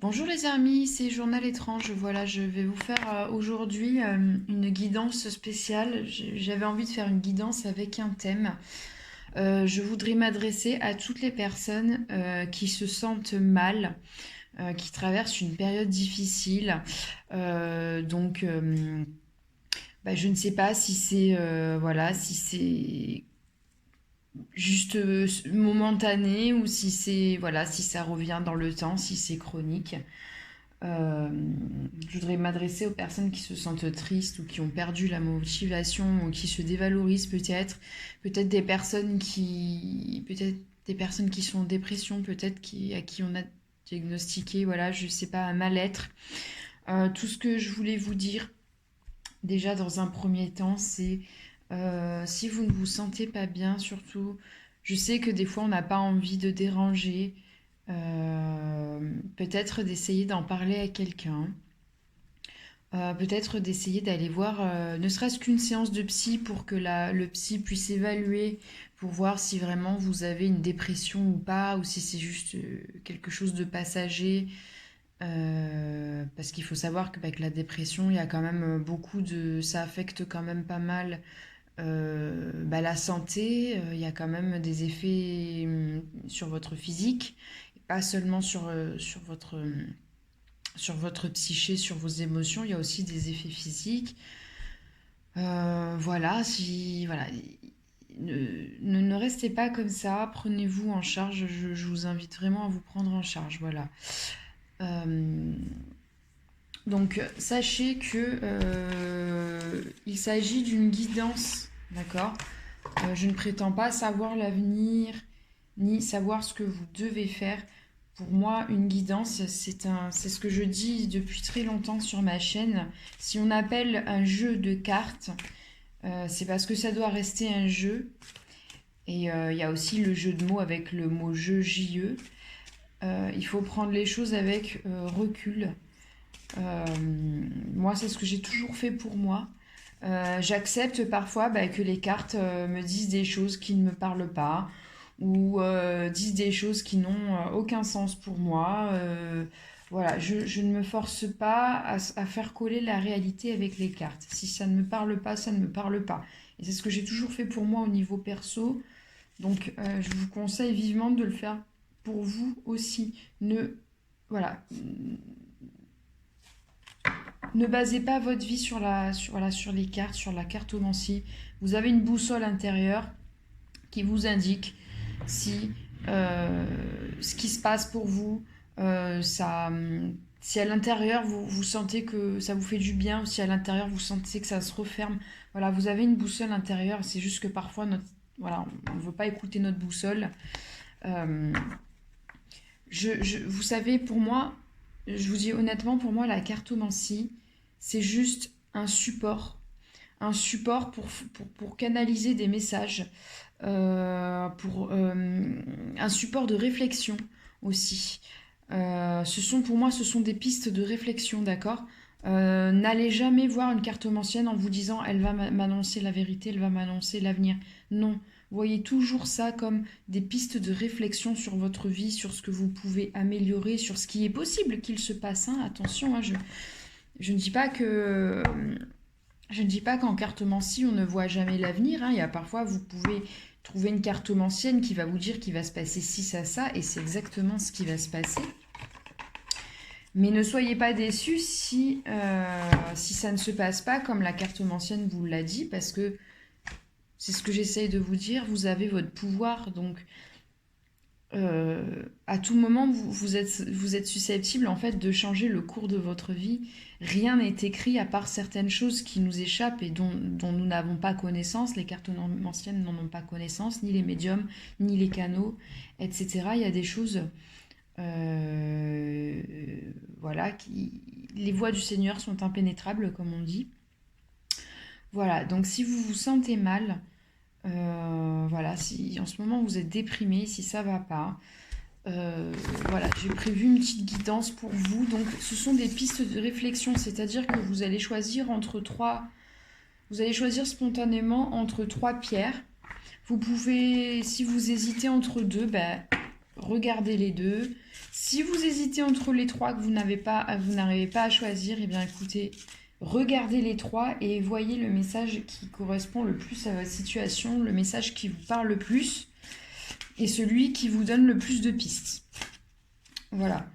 Bonjour les amis, c'est Journal étrange. Voilà, je vais vous faire aujourd'hui une guidance spéciale. J'avais envie de faire une guidance avec un thème. Je voudrais m'adresser à toutes les personnes qui se sentent mal, qui traversent une période difficile. Je ne sais pas si c'est voilà, si c'est juste momentané ou si c'est voilà, si ça revient dans le temps, si c'est chronique. Euh, je voudrais m'adresser aux personnes qui se sentent tristes ou qui ont perdu la motivation ou qui se dévalorisent peut-être des personnes qui sont en dépression, à qui on a diagnostiqué, voilà, je sais pas, un mal-être. Tout ce que je voulais vous dire, déjà dans un premier temps, c'est si vous ne vous sentez pas bien, surtout, je sais que des fois on n'a pas envie de déranger, peut-être d'essayer d'en parler à quelqu'un. Peut-être d'essayer d'aller voir ne serait-ce qu'une séance de psy pour que le psy puisse évaluer pour voir si vraiment vous avez une dépression ou pas, ou si c'est juste quelque chose de passager. Parce qu'il faut savoir qu'avec la dépression, il y a quand même ça affecte quand même pas mal la santé. Il y a quand même des effets sur votre physique, pas seulement sur votre psyché, sur vos émotions, il y a aussi des effets physiques. Voilà, ne restez pas comme ça, prenez-vous en charge, je vous invite vraiment à vous prendre en charge, voilà. Euh, Sachez que il s'agit d'une guidance, d'accord. Je ne prétends pas savoir l'avenir, ni savoir ce que vous devez faire. Pour moi, une guidance, c'est ce que je dis depuis très longtemps sur ma chaîne. Si on appelle un jeu de cartes, c'est parce que ça doit rester un jeu. Et il y a aussi le jeu de mots avec le mot jeu, J-E. Il faut prendre les choses avec recul. Euh, Moi, c'est ce que j'ai toujours fait pour moi. J'accepte parfois que les cartes me disent des choses qui ne me parlent pas ou disent des choses qui n'ont aucun sens pour moi. Voilà, je ne me force pas à faire coller la réalité avec les cartes. Si ça ne me parle pas, ça ne me parle pas. Et c'est ce que j'ai toujours fait pour moi au niveau perso. Je vous conseille vivement de le faire pour vous aussi. Voilà, ne basez pas votre vie sur les cartes, sur la cartomancie. Vous avez une boussole intérieure qui vous indique si ce qui se passe pour vous, si à l'intérieur vous sentez que ça vous fait du bien ou si à l'intérieur vous sentez que ça se referme. Voilà, vous avez une boussole intérieure. C'est juste que parfois voilà, on ne veut pas écouter notre boussole. Euh, Vous savez, pour moi, je vous dis honnêtement, pour moi, la cartomancie, c'est juste un support pour canaliser des messages, un support de réflexion aussi. Pour moi, ce sont des pistes de réflexion, d'accord. N'allez jamais voir une cartomancienne en vous disant elle va m'annoncer la vérité, elle va m'annoncer l'avenir. Non, voyez toujours ça comme des pistes de réflexion sur votre vie, sur ce que vous pouvez améliorer, sur ce qui est possible qu'il se passe. Hein. Attention, hein, je ne dis pas que je ne dis pas qu'en cartomancie on ne voit jamais l'avenir. Hein. Il y a parfois vous pouvez trouver une cartomancienne qui va vous dire qu'il va se passer ci, ça, et c'est exactement ce qui va se passer. Mais ne soyez pas déçus si ça ne se passe pas comme la cartomancienne vous l'a dit, parce que c'est ce que j'essaye de vous dire, vous avez votre pouvoir, donc à tout moment vous êtes susceptible en fait de changer le cours de votre vie. Rien n'est écrit à part certaines choses qui nous échappent et dont nous n'avons pas connaissance. Les cartomanciennes n'en ont pas connaissance, ni les médiums, ni les canaux, etc. Il y a des choses euh, voilà, les voies du Seigneur sont impénétrables, comme on dit. Voilà, donc si vous vous sentez mal, voilà, si en ce moment vous êtes déprimé, si ça va pas, voilà, j'ai prévu une petite guidance pour vous. Donc, ce sont des pistes de réflexion, c'est-à-dire que vous allez choisir spontanément entre trois pierres. Vous pouvez, si vous hésitez entre deux, regardez les deux. Si vous hésitez entre les trois, que vous n'arrivez pas à choisir, eh bien écoutez, regardez les trois et voyez le message qui correspond le plus à votre situation, le message qui vous parle le plus et celui qui vous donne le plus de pistes. Voilà.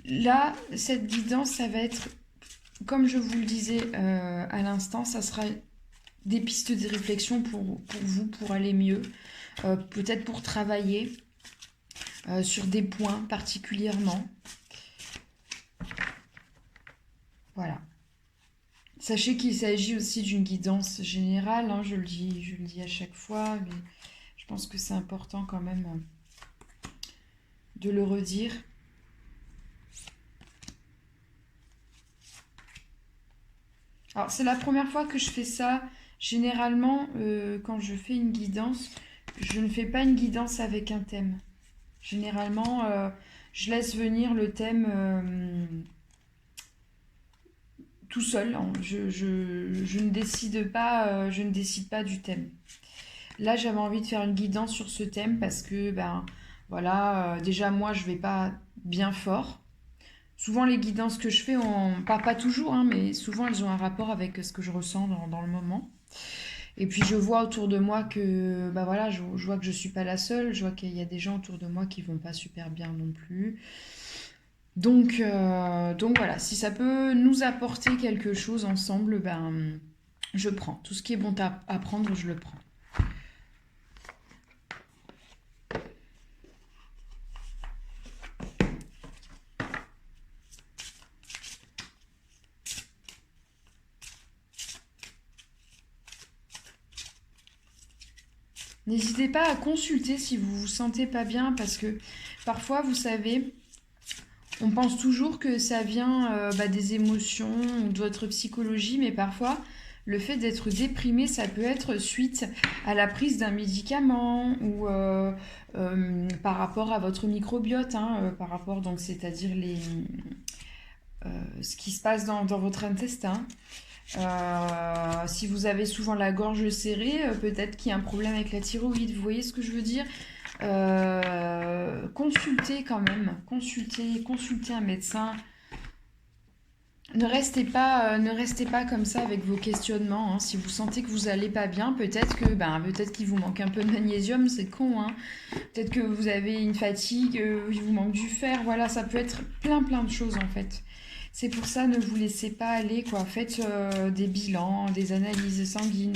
Là, cette guidance, ça va être, comme je vous le disais à l'instant, ça sera des pistes de réflexion pour vous, pour aller mieux, peut-être pour travailler sur des points particulièrement. Voilà. Sachez qu'il s'agit aussi d'une guidance générale, hein, je le dis à chaque fois, mais je pense que c'est important quand même de le redire. Alors, c'est la première fois que je fais ça. Généralement, quand je fais une guidance, je ne fais pas une guidance avec un thème. Généralement, je laisse venir le thème tout seul. Hein. Je ne décide pas, je ne décide pas du thème. Là, j'avais envie de faire une guidance sur ce thème parce que, ben, voilà, déjà moi, je vais pas bien fort. Souvent, les guidances que je fais, pas toujours, hein, mais souvent, elles ont un rapport avec ce que je ressens dans le moment. Et puis, je vois autour de moi que, bah voilà, je vois que je suis pas la seule. Je vois qu'il y a des gens autour de moi qui vont pas super bien non plus. Donc voilà, si ça peut nous apporter quelque chose ensemble, ben, je prends. Tout ce qui est bon à prendre, je le prends. N'hésitez pas à consulter si vous vous sentez pas bien parce que parfois, vous savez, on pense toujours que ça vient des émotions ou de votre psychologie, mais parfois, le fait d'être déprimé, ça peut être suite à la prise d'un médicament ou par rapport à votre microbiote, hein, par rapport, donc, c'est-à-dire ce qui se passe dans votre intestin. Si vous avez souvent la gorge serrée, peut-être qu'il y a un problème avec la thyroïde. Vous voyez ce que je veux dire? Consultez quand même, consultez un médecin. Ne restez pas comme ça avec vos questionnements. Hein. Si vous sentez que vous allez pas bien, peut-être qu'il vous manque un peu de magnésium, c'est con. Hein. Peut-être que vous avez une fatigue, il vous manque du fer. Voilà, ça peut être plein de choses en fait. C'est pour ça, ne vous laissez pas aller, quoi. Faites des bilans, des analyses sanguines.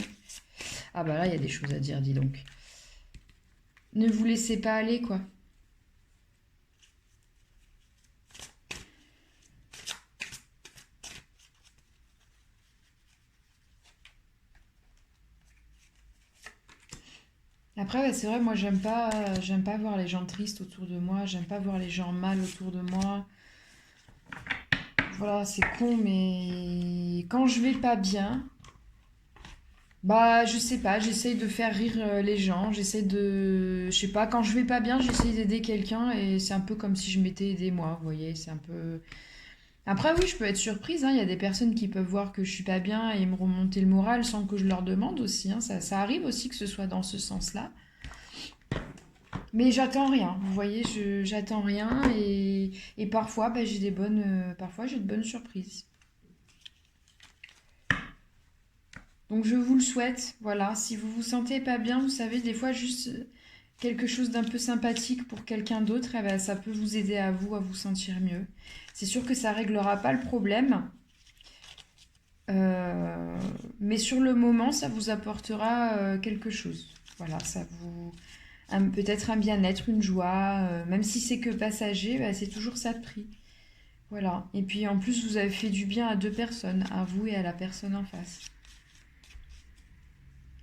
Ah bah là, il y a des choses à dire, dis donc. Ne vous laissez pas aller, quoi. Après, ouais, c'est vrai, moi, j'aime pas voir les gens tristes autour de moi. J'aime pas voir les gens mal autour de moi. Voilà, c'est con, mais quand je vais pas bien, bah, je sais pas, j'essaye de faire rire les gens, je sais pas, quand je vais pas bien, j'essaye d'aider quelqu'un et c'est un peu comme si je m'étais aidé moi, vous voyez, c'est un peu... Après, oui, je peux être surprise, hein, il y a des personnes qui peuvent voir que je suis pas bien et me remonter le moral sans que je leur demande aussi, hein, ça arrive aussi que ce soit dans ce sens-là. Mais j'attends rien, vous voyez, j'attends rien et parfois, bah, parfois j'ai de bonnes surprises. Donc je vous le souhaite, voilà. Si vous vous sentez pas bien, vous savez, des fois juste quelque chose d'un peu sympathique pour quelqu'un d'autre, eh ben, ça peut vous aider à vous sentir mieux. C'est sûr que ça réglera pas le problème, euh, mais sur le moment, ça vous apportera quelque chose. Voilà, peut-être un bien-être, une joie, même si c'est que passager, bah, c'est toujours ça de prix. Voilà. Et puis en plus, vous avez fait du bien à deux personnes, à vous et à la personne en face.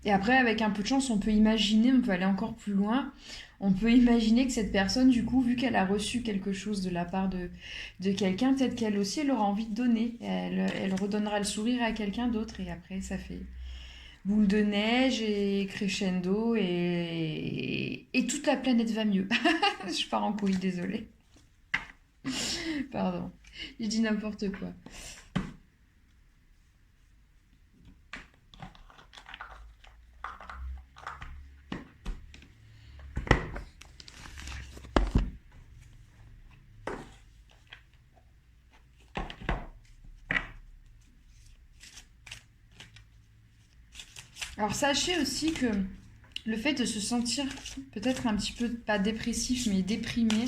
Et après, avec un peu de chance, on peut imaginer, on peut aller encore plus loin. On peut imaginer que cette personne, du coup, vu qu'elle a reçu quelque chose de la part de quelqu'un, peut-être qu'elle aussi, elle aura envie de donner. Elle redonnera le sourire à quelqu'un d'autre. Et après, ça fait boule de neige et crescendo. Et toute la planète va mieux. Je pars en couille, désolée. Pardon. Je dis n'importe quoi. Alors sachez aussi que le fait de se sentir peut-être un petit peu, pas dépressif, mais déprimé,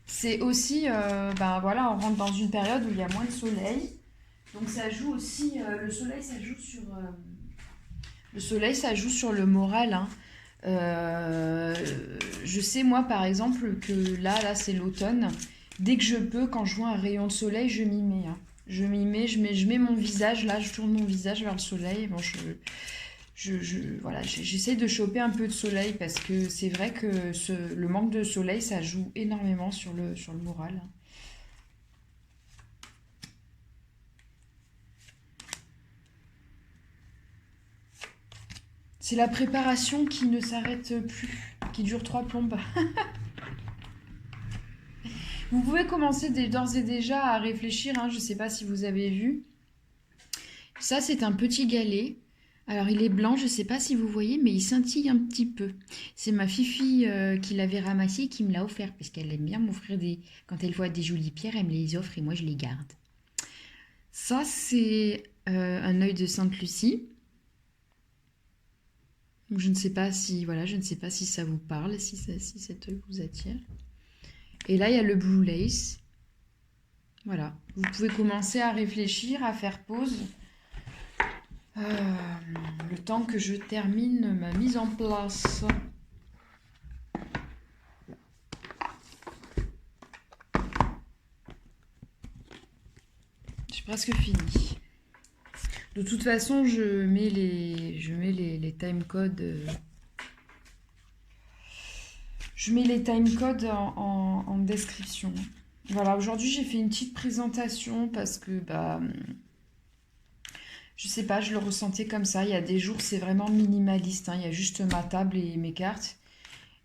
c'est aussi, ben voilà, on rentre dans une période où il y a moins de soleil. Donc ça joue aussi, le soleil, ça joue sur le moral, hein. Euh, je sais moi par exemple que là c'est l'automne. Dès que je peux, quand je vois un rayon de soleil, je m'y mets, hein. Je m'y mets, je mets mon visage là, je tourne mon visage vers le soleil. Bon, voilà, j'essaie de choper un peu de soleil parce que c'est vrai que le manque de soleil, ça joue énormément sur le moral. C'est la préparation qui ne s'arrête plus, qui dure trois plombes. Vous pouvez commencer d'ores et déjà à réfléchir, hein, je ne sais pas si vous avez vu. Ça, c'est un petit galet. Alors, il est blanc, je ne sais pas si vous voyez, mais il scintille un petit peu. C'est ma fifi qui l'avait ramassé et qui me l'a offert, parce qu'elle aime bien m'offrir des... Quand elle voit des jolies pierres, elle me les offre et moi, je les garde. Ça, c'est un œil de Sainte-Lucie. Je ne sais pas si, voilà, je ne sais pas si ça vous parle, si cet œil vous attire. Et là, il y a le Blue Lace. Voilà. Vous pouvez commencer à réfléchir, à faire pause. Le temps que je termine ma mise en place. J'ai presque fini. De toute façon, je mets les time codes. Je mets les time codes en description. Voilà, aujourd'hui j'ai fait une petite présentation parce que je sais pas, je le ressentais comme ça. Il y a des jours c'est vraiment minimaliste, hein. Il y a juste ma table et mes cartes.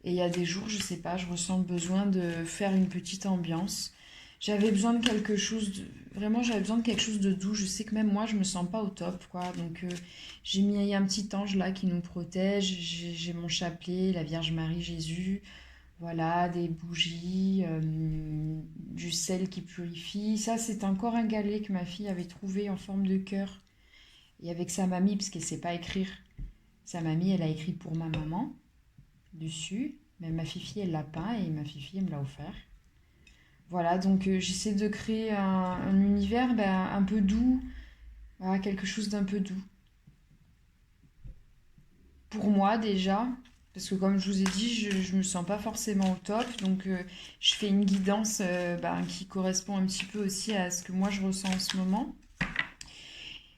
Et il y a des jours, je sais pas, je ressens le besoin de faire une petite ambiance. J'avais besoin de quelque chose de... Vraiment, j'avais besoin de quelque chose de doux. Je sais que même moi, je me sens pas au top, quoi. Donc, j'ai mis un petit ange là qui nous protège. J'ai mon chapelet, la Vierge Marie, Jésus. Voilà, des bougies, du sel qui purifie. Ça, c'est encore un galet que ma fille avait trouvé en forme de cœur. Et avec sa mamie, parce qu'elle sait pas écrire. Sa mamie, elle a écrit pour ma maman dessus. Mais ma fifi, elle l'a peint et ma fifi, elle me l'a offert. Voilà, donc j'essaie de créer un univers un peu doux, voilà, quelque chose d'un peu doux. Pour moi déjà, parce que comme je vous ai dit, je me sens pas forcément au top, donc je fais une guidance qui correspond un petit peu aussi à ce que moi je ressens en ce moment.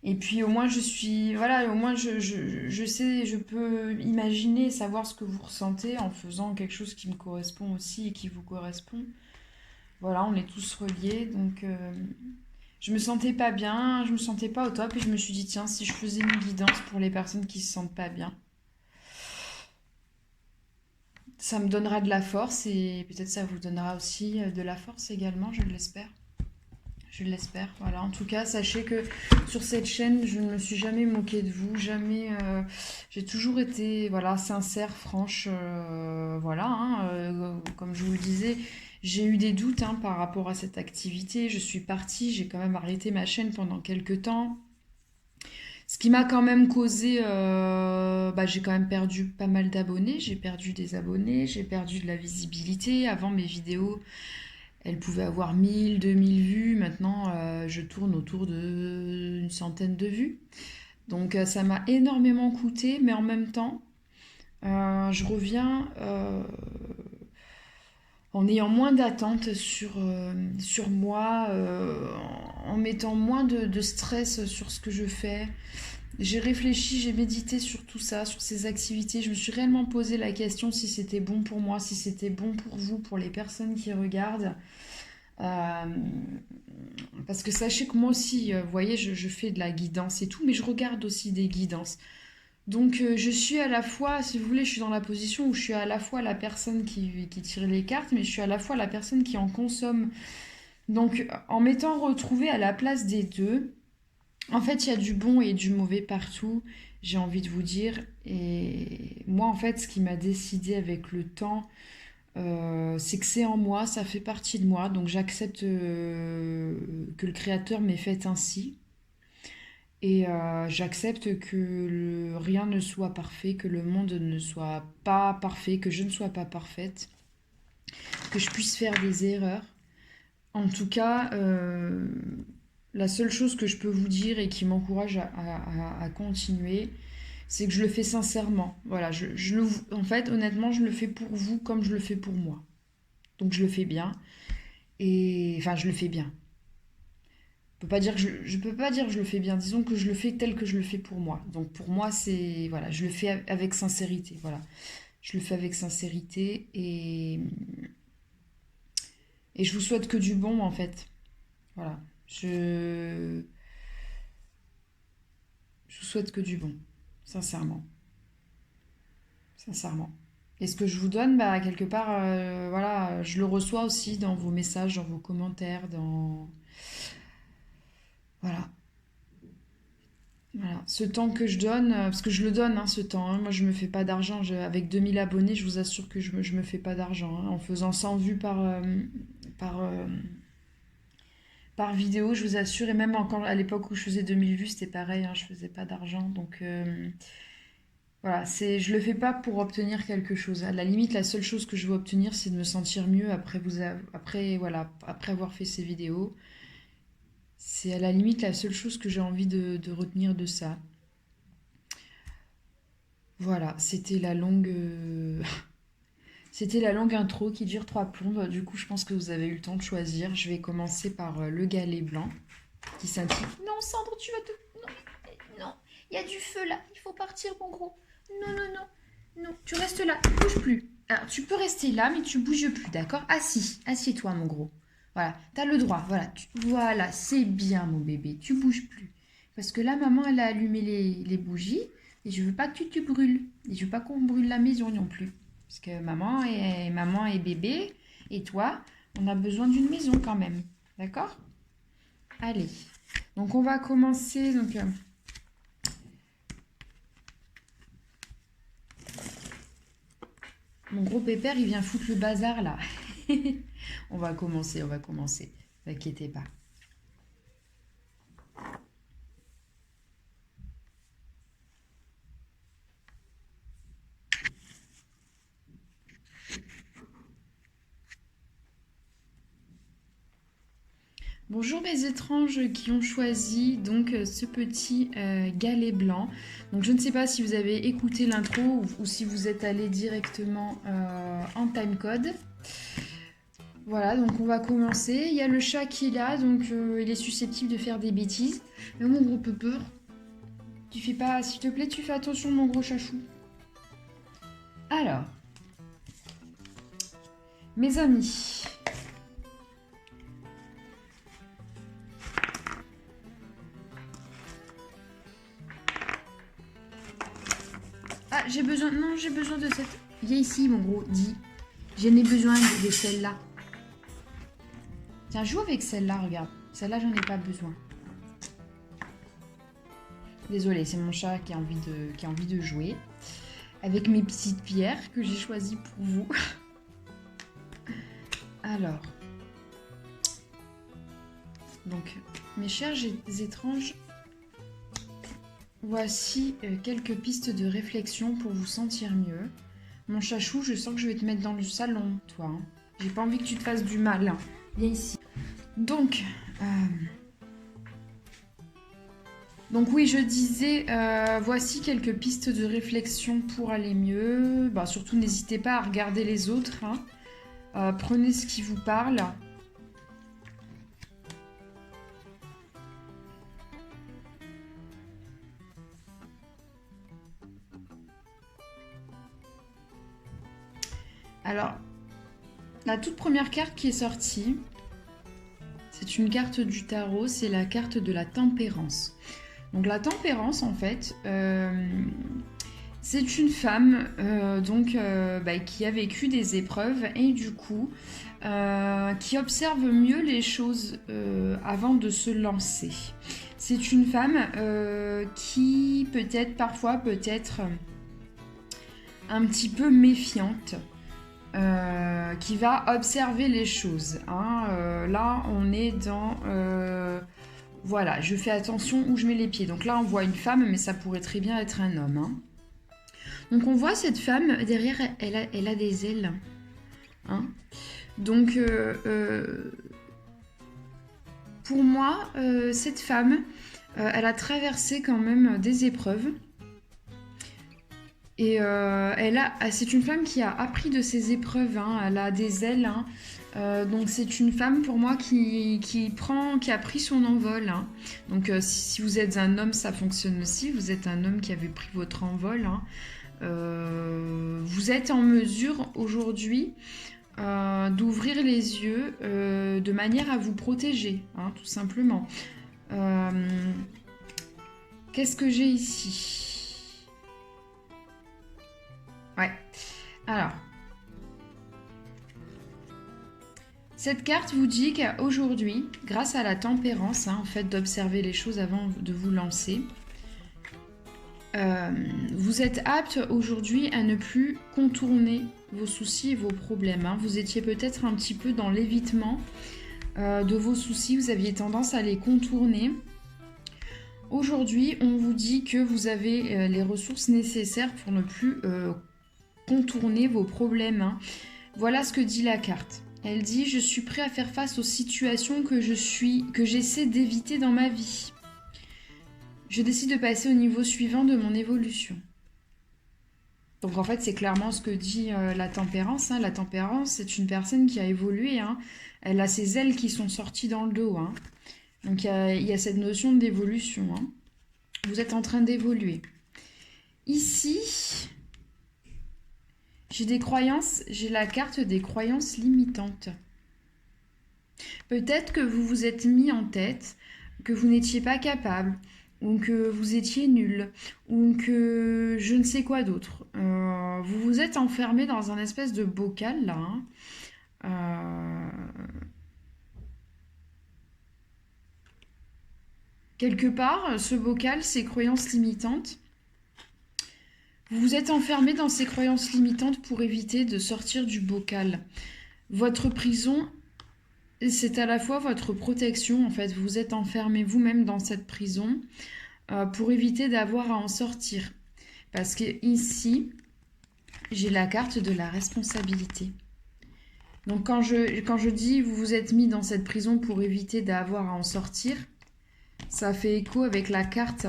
Et puis au moins je suis, voilà, au moins je sais, je peux imaginer, savoir ce que vous ressentez en faisant quelque chose qui me correspond aussi et qui vous correspond. Voilà, on est tous reliés, donc je me sentais pas bien, je me sentais pas au top et je me suis dit tiens, si je faisais une guidance pour les personnes qui se sentent pas bien, ça me donnera de la force et peut-être ça vous donnera aussi de la force également, je l'espère. Je l'espère. Voilà. En tout cas, sachez que sur cette chaîne, je ne me suis jamais moquée de vous, jamais. J'ai toujours été, voilà, sincère, franche, voilà, hein, comme je vous le disais, j'ai eu des doutes hein, par rapport à cette activité. Je suis partie, j'ai quand même arrêté ma chaîne pendant quelques temps. Ce qui m'a quand même causé, j'ai quand même perdu pas mal d'abonnés. J'ai perdu des abonnés, j'ai perdu de la visibilité. Avant, mes vidéos, elles pouvaient avoir 1000, 2000 vues. Maintenant, je tourne autour d'une centaine de vues. Donc, ça m'a énormément coûté, mais en même temps, je reviens en ayant moins d'attentes sur moi, en mettant moins de stress sur ce que je fais. J'ai réfléchi, j'ai médité sur tout ça, sur ces activités. Je me suis réellement posé la question si c'était bon pour moi, si c'était bon pour vous, pour les personnes qui regardent. Euh, Parce que sachez que moi aussi, vous voyez, je fais de la guidance et tout, mais je regarde aussi des guidances. Donc je suis à la fois, si vous voulez, je suis dans la position où je suis à la fois la personne qui tire les cartes, mais je suis à la fois la personne qui en consomme. Donc en m'étant retrouvée à la place des deux, en fait, il y a du bon et du mauvais partout, j'ai envie de vous dire. Et moi, en fait, ce qui m'a décidé avec le temps, c'est que c'est en moi, ça fait partie de moi, donc j'accepte que le créateur m'ait fait ainsi. Et j'accepte que rien ne soit parfait, que le monde ne soit pas parfait, que je ne sois pas parfaite, que je puisse faire des erreurs. En tout cas, la seule chose que je peux vous dire et qui m'encourage à continuer, c'est que je le fais sincèrement. Voilà, en fait, honnêtement, je le fais pour vous comme je le fais pour moi. Donc je le fais bien. Et enfin, je le fais bien. Je peux pas dire que je le fais bien. Disons que je le fais tel que je le fais pour moi. Donc pour moi, c'est voilà, je le fais avec sincérité. Voilà, je le fais avec sincérité et je vous souhaite que du bon en fait. Voilà, je vous souhaite que du bon, sincèrement, sincèrement. Et ce que je vous donne, bah quelque part, voilà, je le reçois aussi dans vos messages, dans vos commentaires, dans voilà. Voilà, ce temps que je donne, parce que je le donne, hein, ce temps, hein. Moi, je me fais pas d'argent. Avec 2000 abonnés, je vous assure que je me fais pas d'argent, hein. En faisant 100 vues par, euh, par vidéo, je vous assure. Et même encore à l'époque où je faisais 2000 vues, c'était pareil, hein, je faisais pas d'argent. Donc voilà, je le fais pas pour obtenir quelque chose. À la limite, la seule chose que je veux obtenir, c'est de me sentir mieux après avoir fait ces vidéos. C'est à la limite la seule chose que j'ai envie de retenir de ça. Voilà, c'était la longue intro qui dure 3 plombes. Du coup, je pense que vous avez eu le temps de choisir. Je vais commencer par le galet blanc qui s'intitule. Non, Sandre, tu vas te. Non, non, il y a du feu là. Il faut partir, mon gros. Non, non, non, non. Tu restes là. Tu bouges plus. Alors, tu peux rester là, mais tu bouges plus, d'accord? Assis. Assieds-toi, mon gros. Voilà, t'as le droit. Voilà, voilà, c'est bien, mon bébé. Tu bouges plus. Parce que là, maman, elle a allumé les bougies. Et je veux pas que tu te brûles. Et je veux pas qu'on brûle la maison non plus. Parce que maman et bébé et toi, on a besoin d'une maison quand même. D'accord? Allez. Donc on va commencer. Mon gros pépère, il vient foutre le bazar là. On va commencer, on va commencer. Ne vous inquiétez pas. Bonjour mes étranges qui ont choisi donc ce petit galet blanc. Donc je ne sais pas si vous avez écouté l'intro ou si vous êtes allé directement en timecode. Voilà, donc on va commencer. Il y a le chat qui est là, donc il est susceptible de faire des bêtises. Mais mon gros peur. Tu fais pas, s'il te plaît, tu fais attention mon gros chachou. Alors, mes amis. Ah, j'ai besoin de cette... Viens ici mon gros, dis. J'en ai besoin de celle-là. Tiens, joue avec celle-là, regarde. Celle-là, j'en ai pas besoin. Désolée, c'est mon chat qui a envie de jouer. Avec mes petites pierres que j'ai choisies pour vous. Alors. Donc, mes chers étranges, voici quelques pistes de réflexion pour vous sentir mieux. Mon chachou, je sens que je vais te mettre dans le salon, toi. Hein. J'ai pas envie que tu te fasses du mal. Hein. Viens ici. Donc oui, je disais, voici quelques pistes de réflexion pour aller mieux. Bah, surtout, n'hésitez pas à regarder les autres. Hein. Prenez ce qui vous parle. Alors, la toute première carte qui est sortie, c'est une carte du tarot, c'est la carte de la tempérance. Donc la tempérance, en fait, c'est une femme qui a vécu des épreuves et du coup, qui observe mieux les choses avant de se lancer. C'est une femme qui parfois peut être un petit peu méfiante. Qui va observer les choses. Hein. Là, on est dans Voilà, je fais attention où je mets les pieds. Donc là, on voit une femme, mais ça pourrait très bien être un homme, hein. Donc on voit cette femme, derrière, elle a des ailes, hein. Donc, pour moi, cette femme, elle a traversé quand même des épreuves. Et c'est une femme qui a appris de ses épreuves, hein. Elle a des ailes, hein. Donc c'est une femme pour moi qui a pris son envol, hein. Donc si vous êtes un homme, ça fonctionne aussi. Vous êtes un homme qui avait pris votre envol, hein. Vous êtes en mesure aujourd'hui d'ouvrir les yeux de manière à vous protéger, hein, tout simplement. Qu'est-ce que j'ai ici? Ouais. Alors, cette carte vous dit qu'aujourd'hui, grâce à la tempérance, hein, en fait, d'observer les choses avant de vous lancer, vous êtes apte aujourd'hui à ne plus contourner vos soucis et vos problèmes, hein. Vous étiez peut-être un petit peu dans l'évitement de vos soucis, vous aviez tendance à les contourner. Aujourd'hui, on vous dit que vous avez les ressources nécessaires pour ne plus contourner vos problèmes, hein. Voilà ce que dit la carte. Elle dit « Je suis prêt à faire face aux situations que j'essaie d'éviter dans ma vie. Je décide de passer au niveau suivant de mon évolution. » Donc en fait, c'est clairement ce que dit la tempérance, hein. La tempérance, c'est une personne qui a évolué, hein. Elle a ses ailes qui sont sorties dans le dos, hein. Donc il y a cette notion d'évolution, hein. Vous êtes en train d'évoluer. Ici, j'ai la carte des croyances limitantes. Peut-être que vous vous êtes mis en tête que vous n'étiez pas capable, ou que vous étiez nul, ou que je ne sais quoi d'autre. Vous vous êtes enfermé dans un espèce de bocal, là, hein. Quelque part, ce bocal, ces croyances limitantes, vous vous êtes enfermé dans ces croyances limitantes pour éviter de sortir du bocal. Votre prison, c'est à la fois votre protection, en fait. Vous vous êtes enfermé vous-même dans cette prison pour éviter d'avoir à en sortir. Parce que ici, j'ai la carte de la responsabilité. Donc quand je dis vous vous êtes mis dans cette prison pour éviter d'avoir à en sortir, ça fait écho avec la carte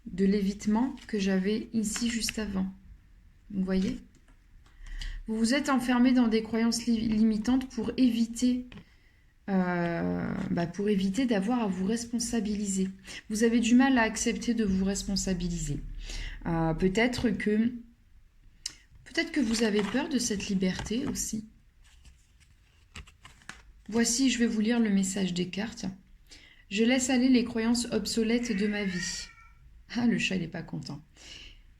de l'évitement que j'avais ici juste avant. Vous voyez? Vous vous êtes enfermé dans des croyances limitantes pour éviter d'avoir à vous responsabiliser. Vous avez du mal à accepter de vous responsabiliser. Peut-être que vous avez peur de cette liberté aussi. Voici, je vais vous lire le message des cartes. Je laisse aller les croyances obsolètes de ma vie. Ah, le chat, il n'est pas content.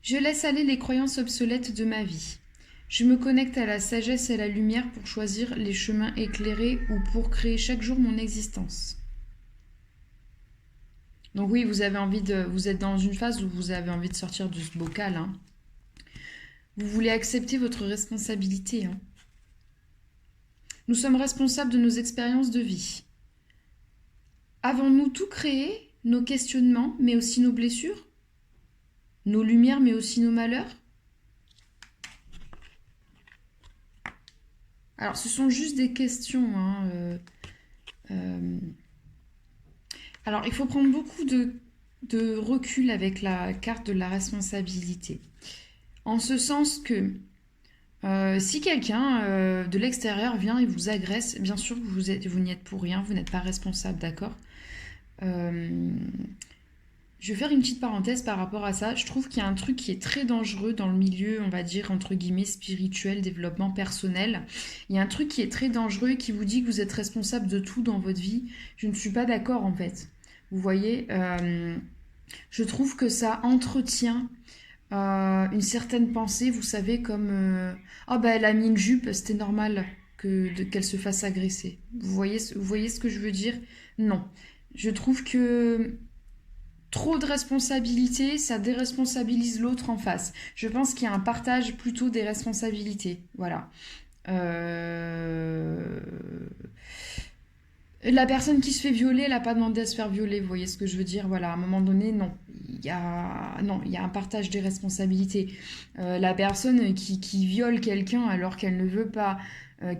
Je laisse aller les croyances obsolètes de ma vie. Je me connecte à la sagesse et à la lumière pour choisir les chemins éclairés ou pour créer chaque jour mon existence. Donc oui, vous êtes dans une phase où vous avez envie de sortir de ce bocal, hein. Vous voulez accepter votre responsabilité, hein. Nous sommes responsables de nos expériences de vie. Avons-nous tout créé, nos questionnements, mais aussi nos blessures, nos lumières, mais aussi nos malheurs? Alors, ce sont juste des questions, hein. Alors, il faut prendre beaucoup de recul avec la carte de la responsabilité. En ce sens que si quelqu'un de l'extérieur vient et vous agresse, bien sûr, vous n'y êtes pour rien, vous n'êtes pas responsable, d'accord? Je vais faire une petite parenthèse par rapport à ça. Je trouve qu'il y a un truc qui est très dangereux dans le milieu, on va dire, entre guillemets, spirituel, développement personnel. Il y a un truc qui est très dangereux qui vous dit que vous êtes responsable de tout dans votre vie. Je ne suis pas d'accord, en fait. Vous voyez, je trouve que ça entretient une certaine pensée, vous savez, comme oh bah elle a mis une jupe, c'était normal qu'elle se fasse agresser. Vous voyez ce que je veux dire? Non. Je trouve que trop de responsabilités, ça déresponsabilise l'autre en face. Je pense qu'il y a un partage plutôt des responsabilités. Voilà. La personne qui se fait violer, elle n'a pas demandé à se faire violer, vous voyez ce que je veux dire? Voilà, à un moment donné, non. Non, il y a un partage des responsabilités. La personne qui viole quelqu'un alors qu'elle ne veut pas,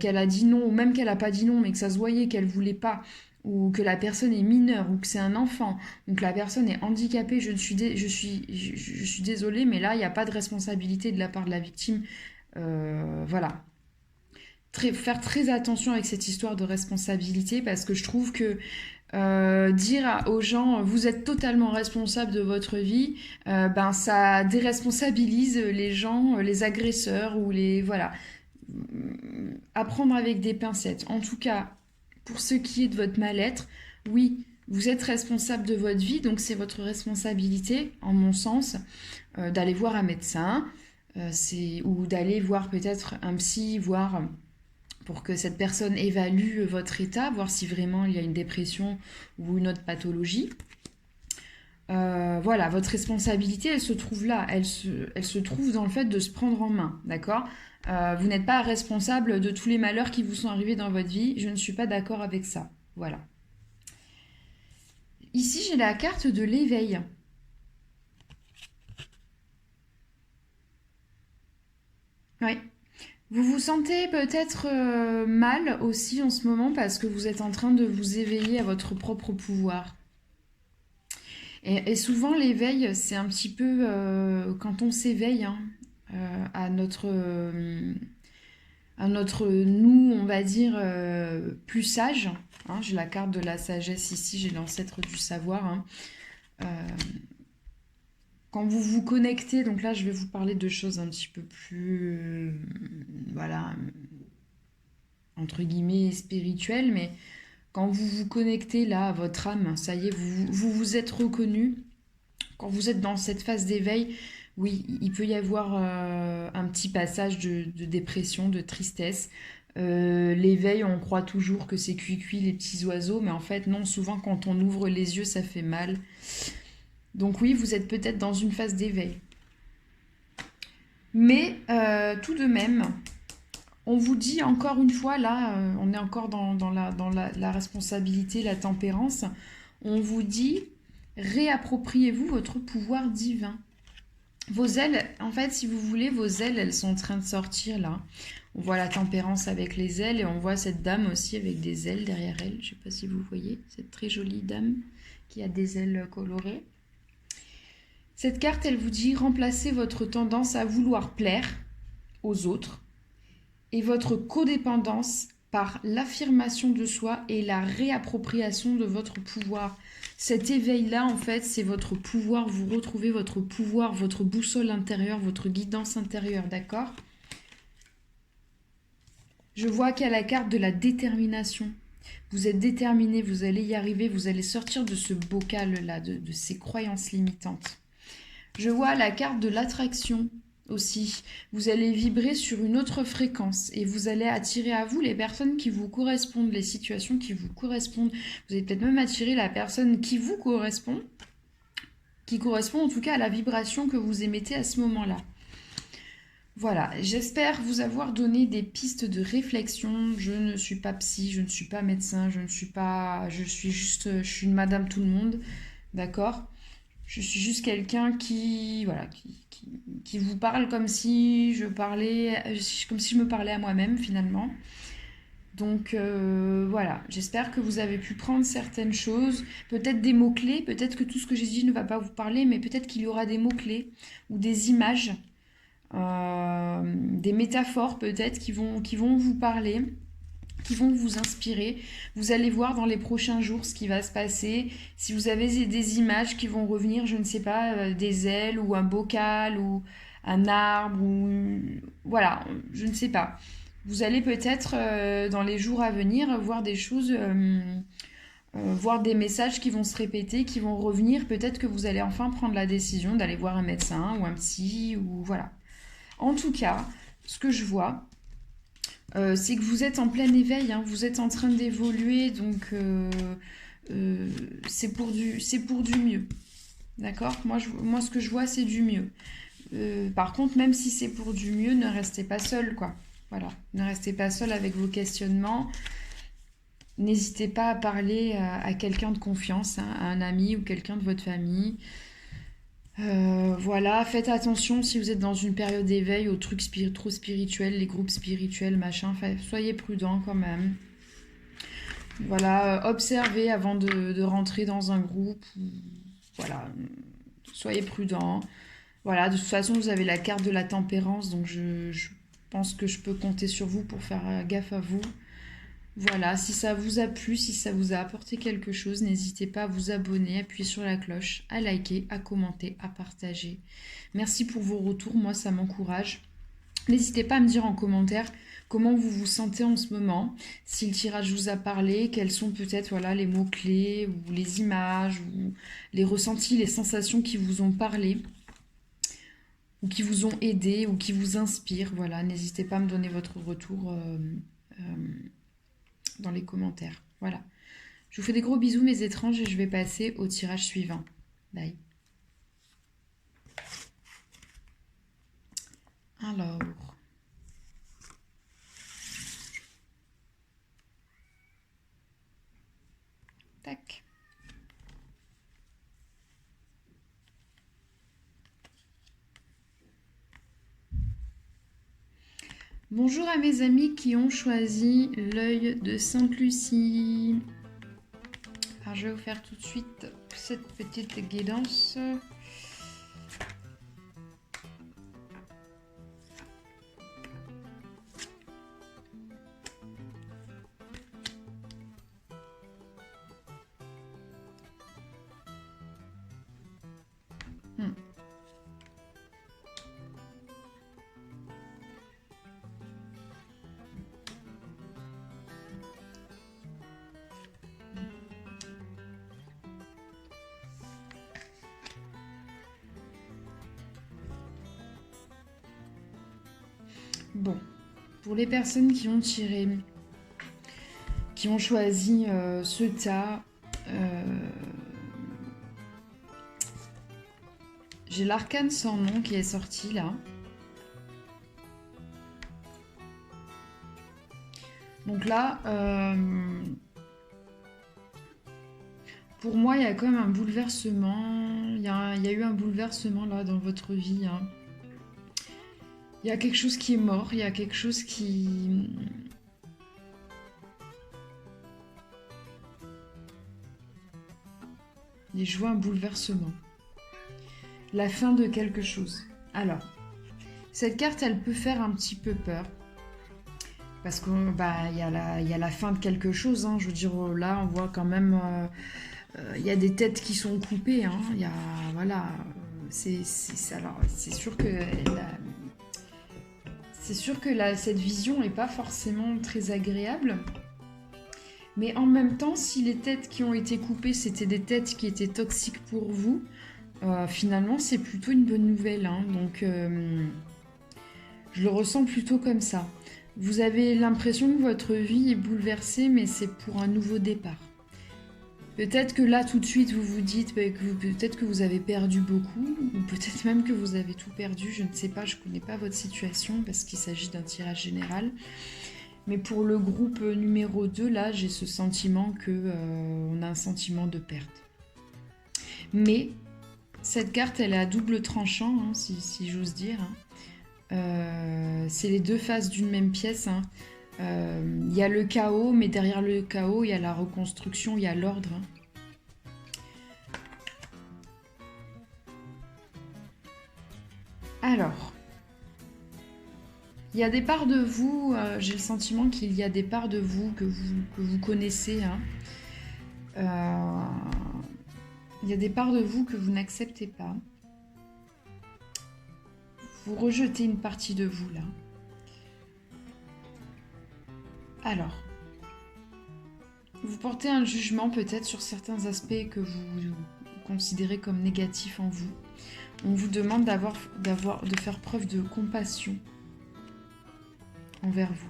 qu'elle a dit non, ou même qu'elle n'a pas dit non, mais que ça se voyait qu'elle voulait pas, ou que la personne est mineure, ou que c'est un enfant, ou que la personne est handicapée, je suis désolée, mais là, il n'y a pas de responsabilité de la part de la victime. Voilà, faire très attention avec cette histoire de responsabilité parce que je trouve que dire aux gens vous êtes totalement responsable de votre vie, ben ça déresponsabilise les gens, les agresseurs ou les voilà. Apprendre avec des pincettes. En tout cas, pour ce qui est de votre mal-être, oui, vous êtes responsable de votre vie, donc c'est votre responsabilité, en mon sens, d'aller voir un médecin, ou d'aller voir peut-être un psy, voir pour que cette personne évalue votre état, voir si vraiment il y a une dépression ou une autre pathologie. Voilà, votre responsabilité, elle se trouve là, elle se trouve dans le fait de se prendre en main, d'accord? Vous n'êtes pas responsable de tous les malheurs qui vous sont arrivés dans votre vie, je ne suis pas d'accord avec ça, voilà. Ici, j'ai la carte de l'éveil. Oui. Vous vous sentez peut-être mal aussi en ce moment parce que vous êtes en train de vous éveiller à votre propre pouvoir. Et souvent, l'éveil, c'est un petit peu quand on s'éveille hein, à notre nous, on va dire, plus sage. Hein, j'ai la carte de la sagesse ici, j'ai l'ancêtre du savoir. Hein. Euh, quand vous vous connectez, donc là, je vais vous parler de choses un petit peu plus, voilà, entre guillemets, spirituelles, mais quand vous vous connectez là à votre âme, ça y est, vous êtes reconnu. Quand vous êtes dans cette phase d'éveil, oui, il peut y avoir un petit passage de dépression, de tristesse. L'éveil, on croit toujours que c'est cuit-cuit les petits oiseaux, mais en fait non, souvent quand on ouvre les yeux, ça fait mal. Donc oui, vous êtes peut-être dans une phase d'éveil. Mais tout de même, on vous dit encore une fois, là, on est encore dans la responsabilité, la tempérance, on vous dit, réappropriez-vous votre pouvoir divin. Vos ailes, en fait, si vous voulez, vos ailes, elles sont en train de sortir là. On voit la tempérance avec les ailes et on voit cette dame aussi avec des ailes derrière elle. Je ne sais pas si vous voyez, cette très jolie dame qui a des ailes colorées. Cette carte, elle vous dit remplacez votre tendance à vouloir plaire aux autres et votre codépendance par l'affirmation de soi et la réappropriation de votre pouvoir. Cet éveil-là, en fait, c'est votre pouvoir, vous retrouvez votre pouvoir, votre boussole intérieure, votre guidance intérieure, d'accord? Je vois qu'il y a la carte de la détermination. Vous êtes déterminé, vous allez y arriver, vous allez sortir de ce bocal-là, de ces croyances limitantes. Je vois la carte de l'attraction aussi. Vous allez vibrer sur une autre fréquence et vous allez attirer à vous les personnes qui vous correspondent, les situations qui vous correspondent. Vous allez peut-être même attirer la personne qui vous correspond, qui correspond en tout cas à la vibration que vous émettez à ce moment-là. Voilà, j'espère vous avoir donné des pistes de réflexion. Je ne suis pas psy, je ne suis pas médecin, je suis une madame tout le monde, d'accord? Je suis juste quelqu'un voilà, qui vous parle comme si je me parlais à moi-même finalement. Donc voilà, j'espère que vous avez pu prendre certaines choses, peut-être des mots-clés, peut-être que tout ce que j'ai dit ne va pas vous parler, mais peut-être qu'il y aura des mots-clés ou des images, des métaphores peut-être qui vont vous parler, qui vont vous inspirer. Vous allez voir dans les prochains jours ce qui va se passer. Si vous avez des images qui vont revenir, je ne sais pas, des ailes ou un bocal ou un arbre ou voilà, je ne sais pas. Vous allez peut-être dans les jours à venir voir des choses, voir des messages qui vont se répéter, qui vont revenir. Peut-être que vous allez enfin prendre la décision d'aller voir un médecin ou un psy ou voilà. En tout cas, ce que je vois, c'est que vous êtes en plein éveil, hein, vous êtes en train d'évoluer, donc c'est pour du mieux. D'accord? Moi, ce que je vois, c'est du mieux. Par contre, même si c'est pour du mieux, ne restez pas seul, quoi. Voilà. Ne restez pas seul avec vos questionnements. N'hésitez pas à parler à quelqu'un de confiance, hein, à un ami ou quelqu'un de votre famille. Voilà, faites attention si vous êtes dans une période d'éveil aux trucs trop spirituels, les groupes spirituels, machin. Enfin, soyez prudents quand même. Voilà, observez avant de rentrer dans un groupe. Voilà, soyez prudents. Voilà, de toute façon, vous avez la carte de la tempérance, donc je pense que je peux compter sur vous pour faire gaffe à vous. Voilà, si ça vous a plu, si ça vous a apporté quelque chose, n'hésitez pas à vous abonner, à appuyer sur la cloche, à liker, à commenter, à partager. Merci pour vos retours, moi ça m'encourage. N'hésitez pas à me dire en commentaire comment vous vous sentez en ce moment, si le tirage vous a parlé, quels sont peut-être voilà, les mots-clés ou les images ou les ressentis, les sensations qui vous ont parlé ou qui vous ont aidé ou qui vous inspirent. Voilà, n'hésitez pas à me donner votre retour dans les commentaires. Voilà. Je vous fais des gros bisous mes étranges et je vais passer au tirage suivant. Bye. Alors. Tac. Bonjour à mes amis qui ont choisi l'œil de Sainte-Lucie. Alors je vais vous faire tout de suite cette petite guidance. Bon, pour les personnes qui ont tiré, qui ont choisi ce tas, j'ai l'arcane sans nom qui est sorti là. Donc là, pour moi, il y a quand même un bouleversement. Il y a eu un bouleversement là dans votre vie. Hein. Il y a quelque chose qui est mort, il y a quelque chose qui... Je vois un bouleversement. La fin de quelque chose. Alors, cette carte, elle peut faire un petit peu peur. Parce qu'il y a la fin de quelque chose. Hein. Je veux dire, là, on voit quand même... il y a des têtes qui sont coupées. Hein. Il y a... Voilà. C'est sûr que... C'est sûr que cette vision n'est pas forcément très agréable. Mais en même temps, si les têtes qui ont été coupées, c'était des têtes qui étaient toxiques pour vous, finalement, c'est plutôt une bonne nouvelle. Hein. Donc, je le ressens plutôt comme ça. Vous avez l'impression que votre vie est bouleversée, mais c'est pour un nouveau départ. Peut-être que là, tout de suite, vous vous dites que peut-être que vous avez perdu beaucoup, ou peut-être même que vous avez tout perdu, je ne sais pas, je ne connais pas votre situation, parce qu'il s'agit d'un tirage général. Mais pour le groupe numéro 2, là, j'ai ce sentiment on a un sentiment de perte. Mais cette carte, elle est à double tranchant, hein, si j'ose dire. Hein. C'est les deux faces d'une même pièce. Hein. Il y a le chaos, mais derrière le chaos, il y a la reconstruction, il y a l'ordre. Hein. Alors, il y a des parts de vous, j'ai le sentiment qu'il y a des parts de vous que vous connaissez. Hein. Il y a des parts de vous que vous n'acceptez pas. Vous rejetez une partie de vous, là. Alors, vous portez un jugement peut-être sur certains aspects que vous considérez comme négatifs en vous. On vous demande de faire preuve de compassion envers vous.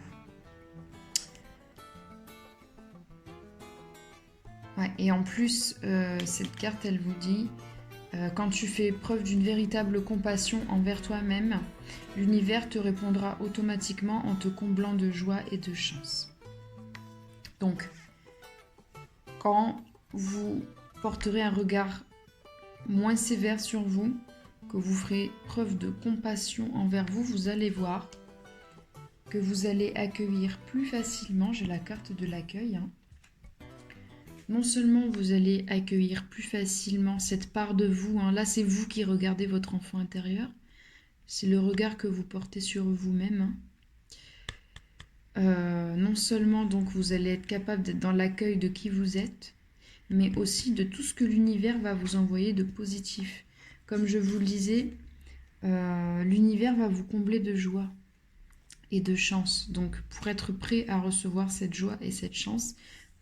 Ouais, et en plus, cette carte, elle vous dit, quand tu fais preuve d'une véritable compassion envers toi-même, l'univers te répondra automatiquement en te comblant de joie et de chance. Donc, quand vous porterez un regard moins sévère sur vous, que vous ferez preuve de compassion envers vous, vous allez voir que vous allez accueillir plus facilement. J'ai la carte de l'accueil. Non seulement vous allez accueillir plus facilement cette part de vous, là c'est vous qui regardez votre enfant intérieur, c'est le regard que vous portez sur vous-même. Non seulement donc vous allez être capable d'être dans l'accueil de qui vous êtes, mais aussi de tout ce que l'univers va vous envoyer de positif. Comme je vous le disais, l'univers va vous combler de joie et de chance. Donc pour être prêt à recevoir cette joie et cette chance,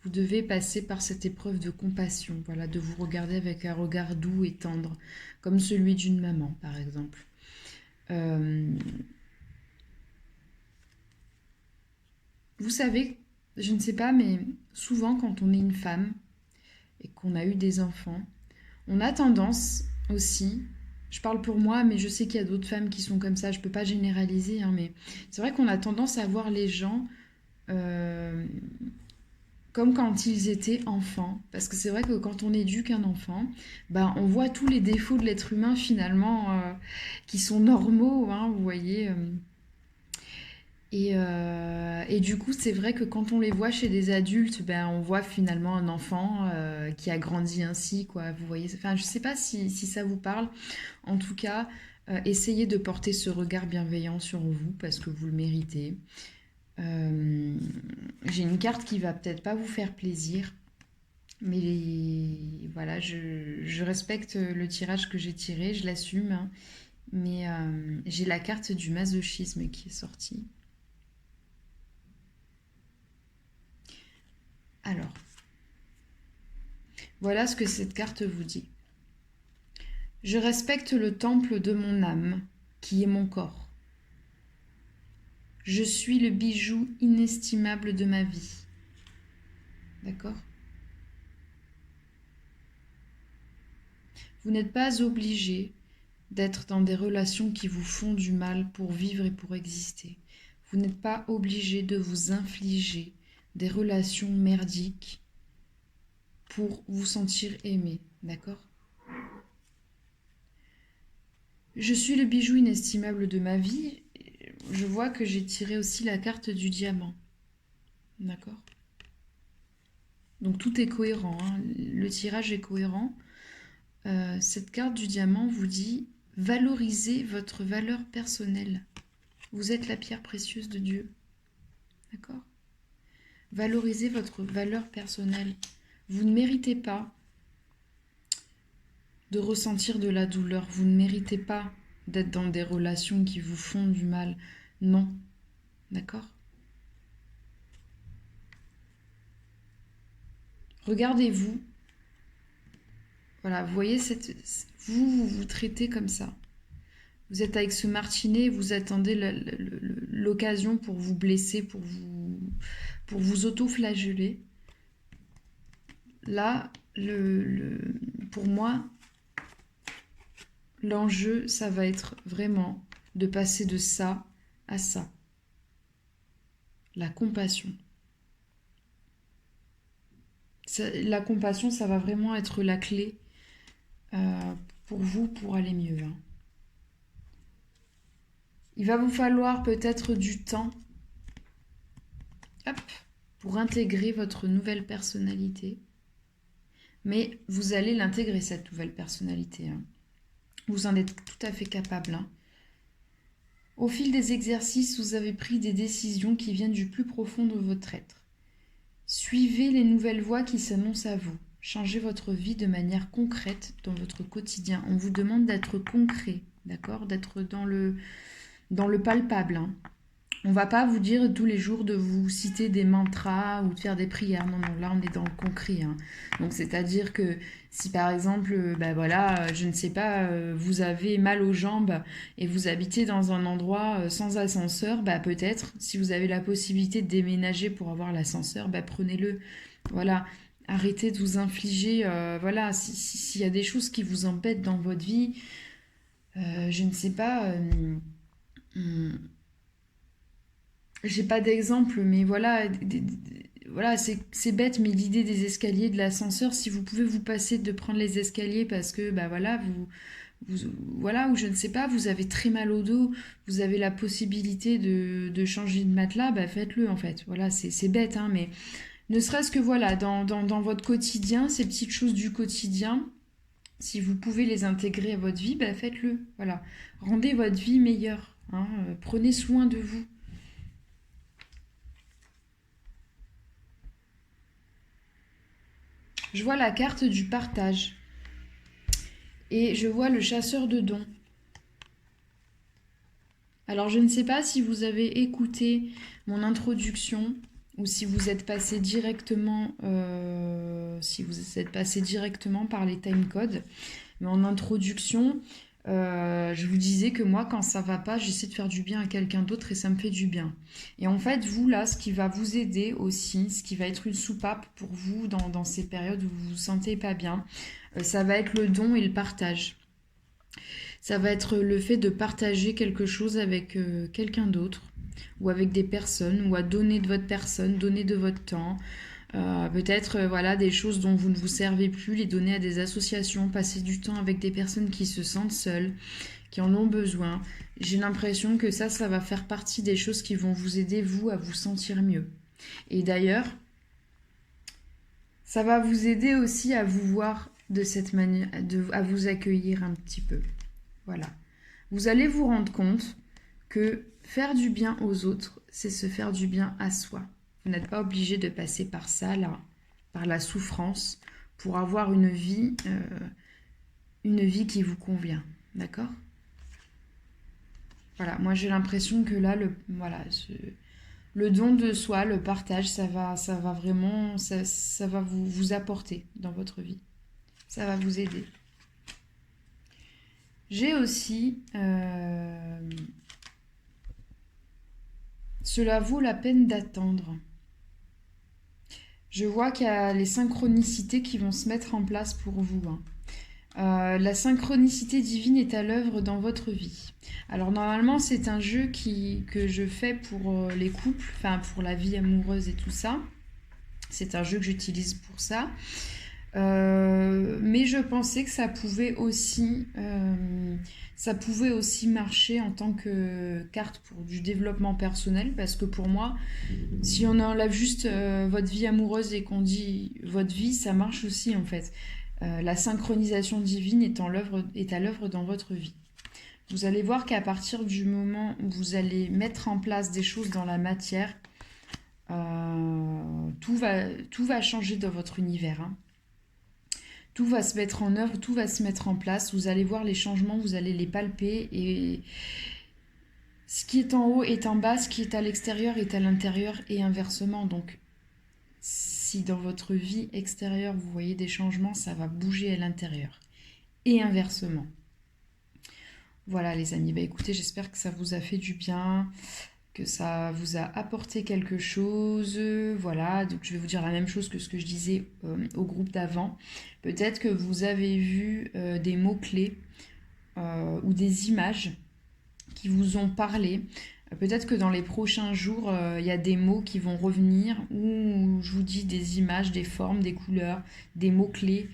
vous devez passer par cette épreuve de compassion, voilà, de vous regarder avec un regard doux et tendre, comme celui d'une maman par exemple. Vous savez, je ne sais pas, mais souvent quand on est une femme et qu'on a eu des enfants, on a tendance aussi, je parle pour moi, mais je sais qu'il y a d'autres femmes qui sont comme ça, je ne peux pas généraliser, mais c'est vrai qu'on a tendance à voir les gens comme quand ils étaient enfants. Parce que c'est vrai que quand on éduque un enfant, on voit tous les défauts de l'être humain finalement qui sont normaux, vous voyez. Et du coup, c'est vrai que quand on les voit chez des adultes, on voit finalement un enfant qui a grandi ainsi, quoi. Vous voyez, enfin, je sais pas si ça vous parle. En tout cas, essayez de porter ce regard bienveillant sur vous parce que vous le méritez. J'ai une carte qui va peut-être pas vous faire plaisir, mais voilà, je respecte le tirage que j'ai tiré, je l'assume, mais j'ai la carte du masochisme qui est sortie. Alors, voilà ce que cette carte vous dit. Je respecte le temple de mon âme, qui est mon corps. Je suis le bijou inestimable de ma vie. D'accord ? Vous n'êtes pas obligé d'être dans des relations qui vous font du mal pour vivre et pour exister. Vous n'êtes pas obligé de vous infliger des relations merdiques pour vous sentir aimé. D'accord ? Je suis le bijou inestimable de ma vie. Je vois que j'ai tiré aussi la carte du diamant. D'accord ? Donc tout est cohérent, le tirage est cohérent. Cette carte du diamant vous dit valorisez votre valeur personnelle. Vous êtes la pierre précieuse de Dieu. D'accord ? Valorisez votre valeur personnelle. Vous ne méritez pas de ressentir de la douleur. Vous ne méritez pas d'être dans des relations qui vous font du mal. Non. D'accord ? Regardez-vous. Voilà, vous voyez, vous traitez comme ça. Vous êtes avec ce martinet, vous attendez l'occasion pour vous blesser, pour vous auto-flageller. Là, pour moi, l'enjeu, ça va être vraiment de passer de ça à ça. La compassion. La compassion, ça va vraiment être la clé pour vous pour aller mieux. Il va vous falloir peut-être du temps pour intégrer votre nouvelle personnalité. Mais vous allez l'intégrer, cette nouvelle personnalité. Vous en êtes tout à fait capable. Au fil des exercices, vous avez pris des décisions qui viennent du plus profond de votre être. Suivez les nouvelles voies qui s'annoncent à vous. Changez votre vie de manière concrète dans votre quotidien. On vous demande d'être concret, d'accord ? D'être dans le palpable. On va pas vous dire tous les jours de vous citer des mantras ou de faire des prières. Non, là on est dans le concret. Donc c'est-à-dire que si par exemple, je ne sais pas, vous avez mal aux jambes et vous habitez dans un endroit sans ascenseur, peut-être, si vous avez la possibilité de déménager pour avoir l'ascenseur, prenez-le. Voilà, arrêtez de vous infliger, s'il y a des choses qui vous embêtent dans votre vie, je ne sais pas... j'ai pas d'exemple, mais voilà, voilà, c'est bête, mais l'idée des escaliers, de l'ascenseur, si vous pouvez vous passer de prendre les escaliers parce que, bah voilà, voilà, ou je ne sais pas, vous avez très mal au dos, vous avez la possibilité de changer de matelas, bah faites-le en fait. Voilà, c'est bête, hein, mais ne serait-ce que voilà, dans votre quotidien, ces petites choses du quotidien, si vous pouvez les intégrer à votre vie, bah faites-le. Voilà, rendez votre vie meilleure, hein, prenez soin de vous. Je vois la carte du partage et je vois le chasseur de dons. Alors je ne sais pas si vous avez écouté mon introduction ou si vous êtes passé directement par les timecodes. Mais en introduction, je vous disais que moi, quand ça va pas, j'essaie de faire du bien à quelqu'un d'autre et ça me fait du bien. Et en fait, vous là, ce qui va vous aider aussi, ce qui va être une soupape pour vous dans ces périodes où vous vous sentez pas bien, ça va être le don et le partage. Ça va être le fait de partager quelque chose avec quelqu'un d'autre ou avec des personnes ou à donner de votre personne, donner de votre temps. Peut-être voilà des choses dont vous ne vous servez plus, les donner à des associations, passer du temps avec des personnes qui se sentent seules, qui en ont besoin. J'ai l'impression que ça va faire partie des choses qui vont vous aider, vous, à vous sentir mieux. Et d'ailleurs, ça va vous aider aussi à vous voir de cette manière, à vous accueillir un petit peu. Voilà. Vous allez vous rendre compte que faire du bien aux autres, c'est se faire du bien à soi. Vous n'êtes pas obligé de passer par ça, là, par la souffrance, pour avoir une vie qui vous convient. D'accord? Voilà, moi j'ai l'impression que là, le don de soi, le partage, ça va vraiment, ça va vous apporter dans votre vie. Ça va vous aider. J'ai aussi cela vaut la peine d'attendre. Je vois qu'il y a les synchronicités qui vont se mettre en place pour vous, hein. La synchronicité divine est à l'œuvre dans votre vie. Alors normalement c'est un jeu que je fais pour les couples, enfin pour la vie amoureuse et tout ça. C'est un jeu que j'utilise pour ça. Mais je pensais que ça pouvait aussi marcher en tant que carte pour du développement personnel, parce que pour moi, si on enlève juste votre vie amoureuse et qu'on dit votre vie, ça marche aussi en fait. La synchronisation divine est à l'œuvre dans votre vie. Vous allez voir qu'à partir du moment où vous allez mettre en place des choses dans la matière, tout va changer dans votre univers, hein. Tout va se mettre en œuvre, tout va se mettre en place. Vous allez voir les changements, vous allez les palper et ce qui est en haut est en bas, ce qui est à l'extérieur est à l'intérieur et inversement. Donc si dans votre vie extérieure vous voyez des changements, ça va bouger à l'intérieur et inversement. Voilà les amis, bah écoutez, j'espère que ça vous a fait du bien, que ça vous a apporté quelque chose. Voilà, donc je vais vous dire la même chose que ce que je disais au groupe d'avant. Peut-être que vous avez vu des mots-clés ou des images qui vous ont parlé. Peut-être que dans les prochains jours, il y a des mots qui vont revenir où je vous dis des images, des formes, des couleurs, des mots-clés.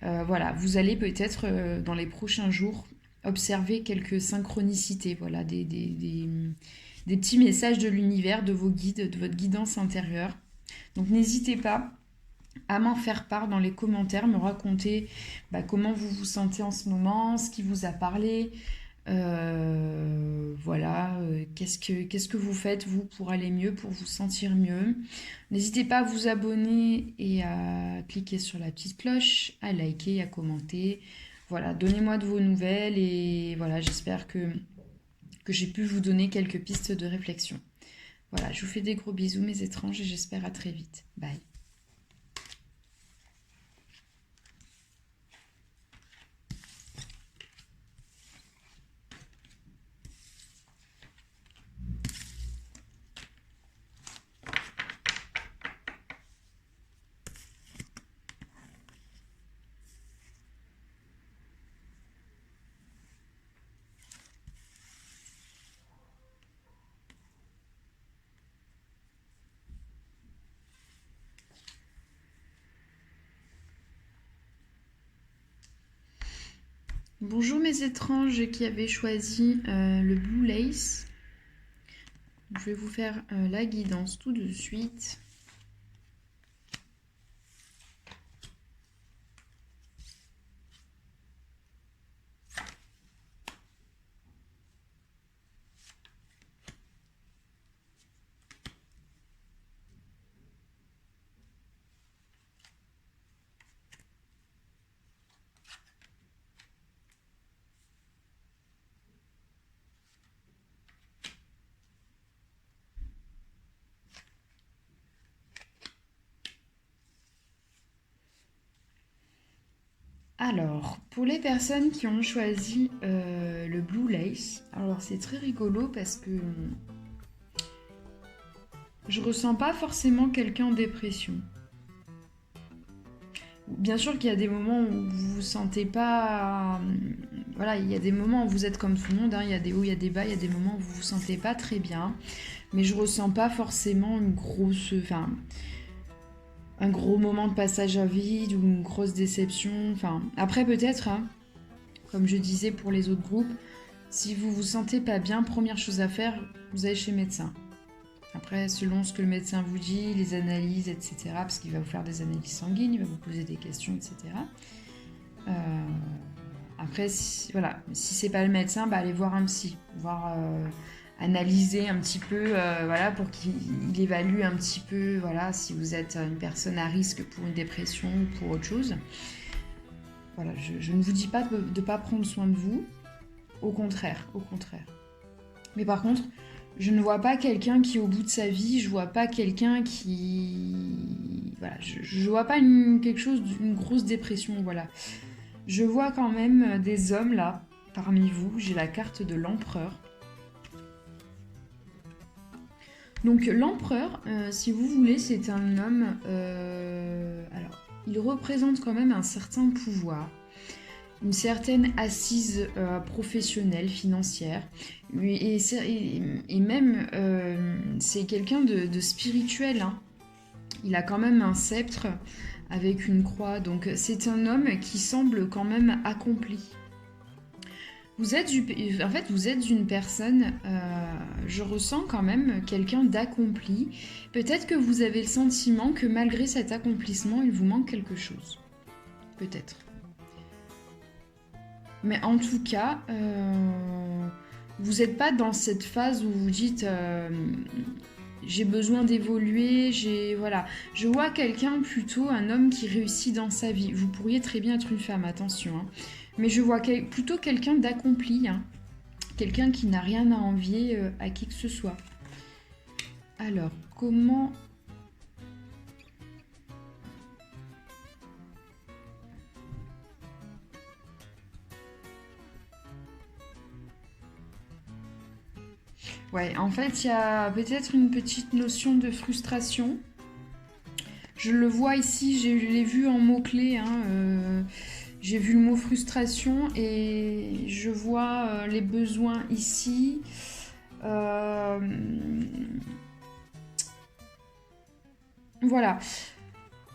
Voilà, vous allez peut-être dans les prochains jours observer quelques synchronicités, voilà, des petits messages de l'univers, de vos guides, de votre guidance intérieure. Donc n'hésitez pas à m'en faire part dans les commentaires, me raconter comment vous vous sentez en ce moment, ce qui vous a parlé. Voilà, qu'est-ce que vous faites vous pour aller mieux, pour vous sentir mieux. N'hésitez pas à vous abonner et à cliquer sur la petite cloche, à liker, à commenter. Voilà, donnez-moi de vos nouvelles et voilà, j'espère que j'ai pu vous donner quelques pistes de réflexion. Voilà, je vous fais des gros bisous mes étranges et j'espère à très vite. Bye. Bonjour mes étranges qui avaient choisi le Blue Lace. Je vais vous faire la guidance tout de suite. Alors, pour les personnes qui ont choisi le Blue Lace, alors c'est très rigolo parce que je ressens pas forcément quelqu'un en dépression. Bien sûr qu'il y a des moments où vous vous sentez pas... Voilà, il y a des moments où vous êtes comme tout le monde, hein, il y a des hauts, il y a des bas, il y a des moments où vous vous sentez pas très bien, mais je ressens pas forcément une grosse... Enfin, un gros moment de passage à vide ou une grosse déception. Enfin, après peut-être, hein, comme je disais pour les autres groupes, si vous vous sentez pas bien, première chose à faire, vous allez chez le médecin. Après, selon ce que le médecin vous dit, les analyses, etc., parce qu'il va vous faire des analyses sanguines, il va vous poser des questions, etc. Euh, Après, voilà, si c'est pas le médecin, bah, allez voir un psy, voir analyser un petit peu, voilà, pour qu'il évalue un petit peu, voilà, si vous êtes une personne à risque pour une dépression ou pour autre chose. Voilà, je ne vous dis pas de ne pas prendre soin de vous, au contraire, au contraire. Mais par contre, je ne vois pas quelqu'un qui est au bout de sa vie, je vois pas quelqu'un qui... Voilà, je vois pas quelque chose d'une grosse dépression, voilà. Je vois quand même des hommes là, parmi vous, j'ai la carte de l'empereur. Donc l'empereur, si vous voulez, c'est un homme... alors, il représente quand même un certain pouvoir, une certaine assise professionnelle, financière, et même c'est quelqu'un de spirituel, hein. Il a quand même un sceptre avec une croix, donc c'est un homme qui semble quand même accompli. En fait, vous êtes une personne, je ressens quand même quelqu'un d'accompli. Peut-être que vous avez le sentiment que malgré cet accomplissement, il vous manque quelque chose. Peut-être. Mais en tout cas, vous n'êtes pas dans cette phase où vous dites j'ai besoin d'évoluer, voilà. Je vois quelqu'un plutôt, un homme qui réussit dans sa vie. Vous pourriez très bien être une femme, attention, hein. Mais je vois plutôt quelqu'un d'accompli, hein. Quelqu'un qui n'a rien à envier à qui que ce soit. Alors, comment... Ouais, en fait, il y a peut-être une petite notion de frustration. Je le vois ici, je l'ai vu en mots-clés, hein, j'ai vu le mot frustration et je vois les besoins ici. Euh, voilà.